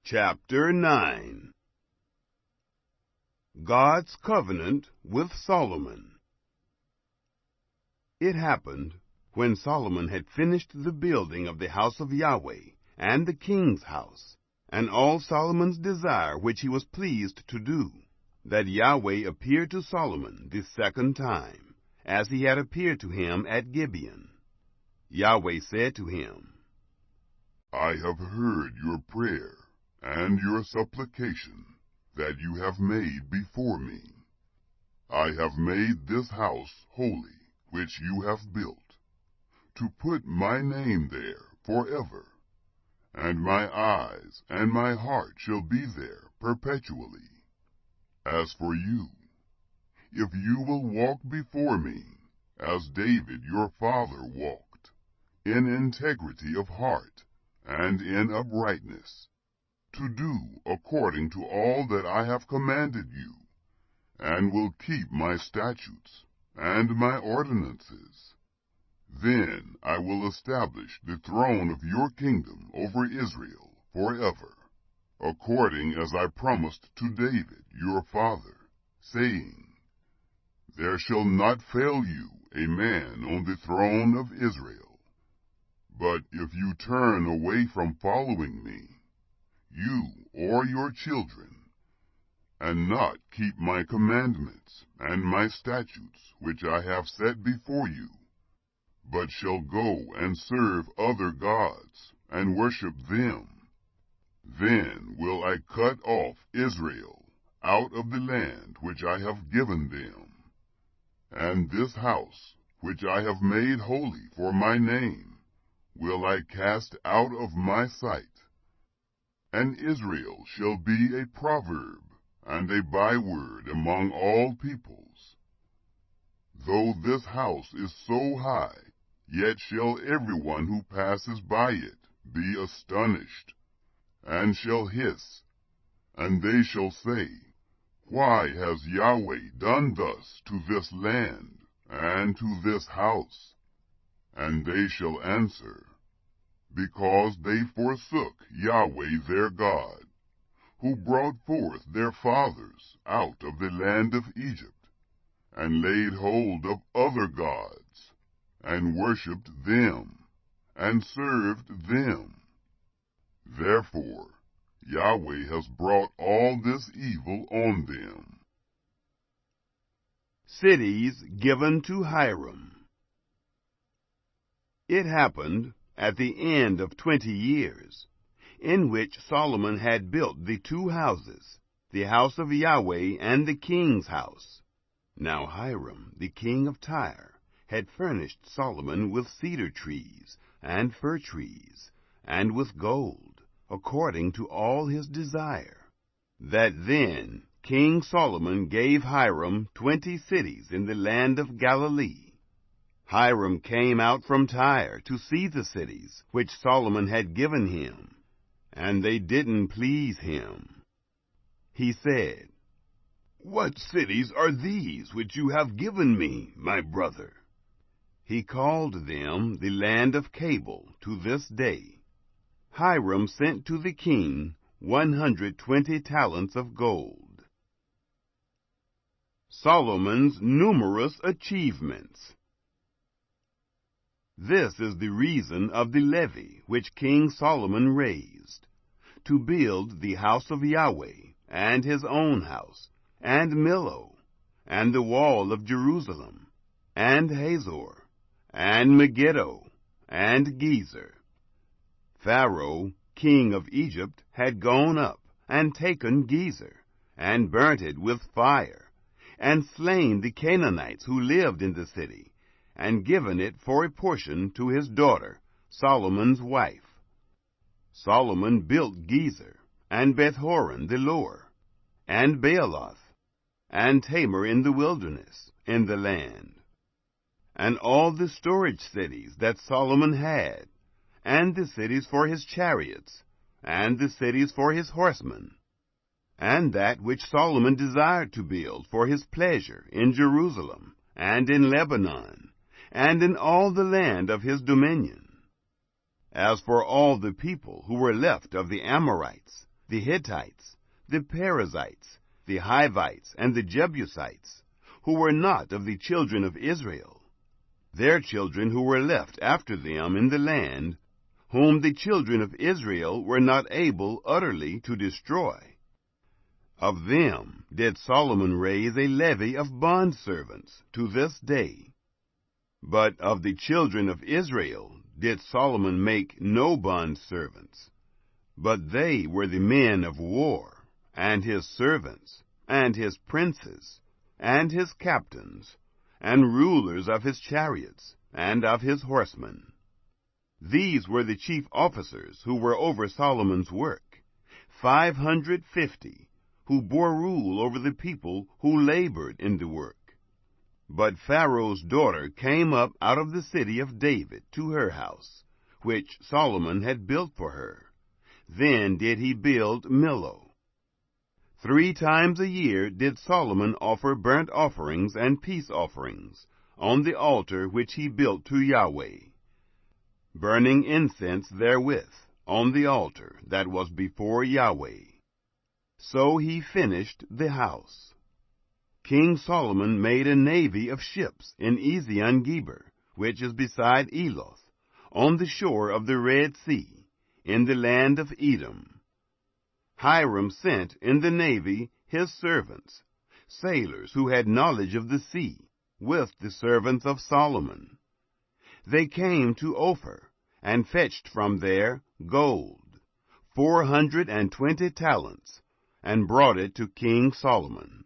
Chapter 9. God's Covenant with Solomon. It happened, when Solomon had finished the building of the house of Yahweh, and the king's house, and all Solomon's desire which he was pleased to do, that Yahweh appeared to Solomon the second time, as he had appeared to him at Gibeon. Yahweh said to him, I have heard your prayer and your supplication that you have made before me. I have made this house holy, which you have built, to put my name there forever, and my eyes and my heart shall be there perpetually. As for you, if you will walk before me, as David your father walked, in integrity of heart and in uprightness, to do according to all that I have commanded you, and will keep my statutes and my ordinances, then I will establish the throne of your kingdom over Israel forever, according as I promised to David your father, saying, There shall not fail you a man on the throne of Israel. But if you turn away from following me, you or your children, and not keep my commandments and my statutes which I have set before you, but shall go and serve other gods and worship them, then will I cut off Israel out of the land which I have given them, and this house which I have made holy for my name will I cast out of my sight. And Israel shall be a proverb and a byword among all peoples. Though this house is so high, yet shall everyone who passes by it be astonished, and shall hiss, and they shall say, Why has Yahweh done thus to this land and to this house? And they shall answer, Because they forsook Yahweh their God, who brought forth their fathers out of the land of Egypt, and laid hold of other gods, and worshipped them, and served them. Therefore Yahweh has brought all this evil on them. Cities given to Hiram. It happened at the end of 20 years, in which Solomon had built the two houses, the house of Yahweh and the king's house. Now Hiram, the king of Tyre, had furnished Solomon with cedar trees and fir trees, and with gold, according to all his desire. That then King Solomon gave Hiram 20 cities in the land of Galilee. Hiram came out from Tyre to see the cities which Solomon had given him, and they didn't please him. He said, What cities are these which you have given me, my brother? He called them the land of Cabul to this day. Hiram sent to the king 120 talents of gold. Solomon's numerous achievements. This is the reason of the levy which King Solomon raised, to build the house of Yahweh, and his own house, and Millo, and the wall of Jerusalem, and Hazor, and Megiddo, and Gezer. Pharaoh, king of Egypt, had gone up, and taken Gezer, and burnt it with fire, and slain the Canaanites who lived in the city, and given it for a portion to his daughter, Solomon's wife. Solomon built Gezer, and Beth-horon the lower, and Baaloth, and Tamar in the wilderness, in the land. And all the storage cities that Solomon had, and the cities for his chariots, and the cities for his horsemen, and that which Solomon desired to build for his pleasure in Jerusalem, and in Lebanon, and in all the land of his dominion. As for all the people who were left of the Amorites, the Hittites, the Perizzites, the Hivites, and the Jebusites, who were not of the children of Israel, their children who were left after them in the land, whom the children of Israel were not able utterly to destroy. Of them did Solomon raise a levy of bondservants to this day. But of the children of Israel did Solomon make no bondservants, but they were the men of war, and his servants, and his princes, and his captains, and rulers of his chariots, and of his horsemen. These were the chief officers who were over Solomon's work, 550, who bore rule over the people who labored in the work. But Pharaoh's daughter came up out of the city of David to her house, which Solomon had built for her. Then did he build Millo. 3 times a year did Solomon offer burnt offerings and peace offerings on the altar which he built to Yahweh, burning incense therewith on the altar that was before Yahweh. So he finished the house. King Solomon made a navy of ships in Ezion-Geber, which is beside Eloth, on the shore of the Red Sea, in the land of Edom. Hiram sent in the navy his servants, sailors who had knowledge of the sea, with the servants of Solomon. They came to Ophir, and fetched from there gold, 420 talents, and brought it to King Solomon.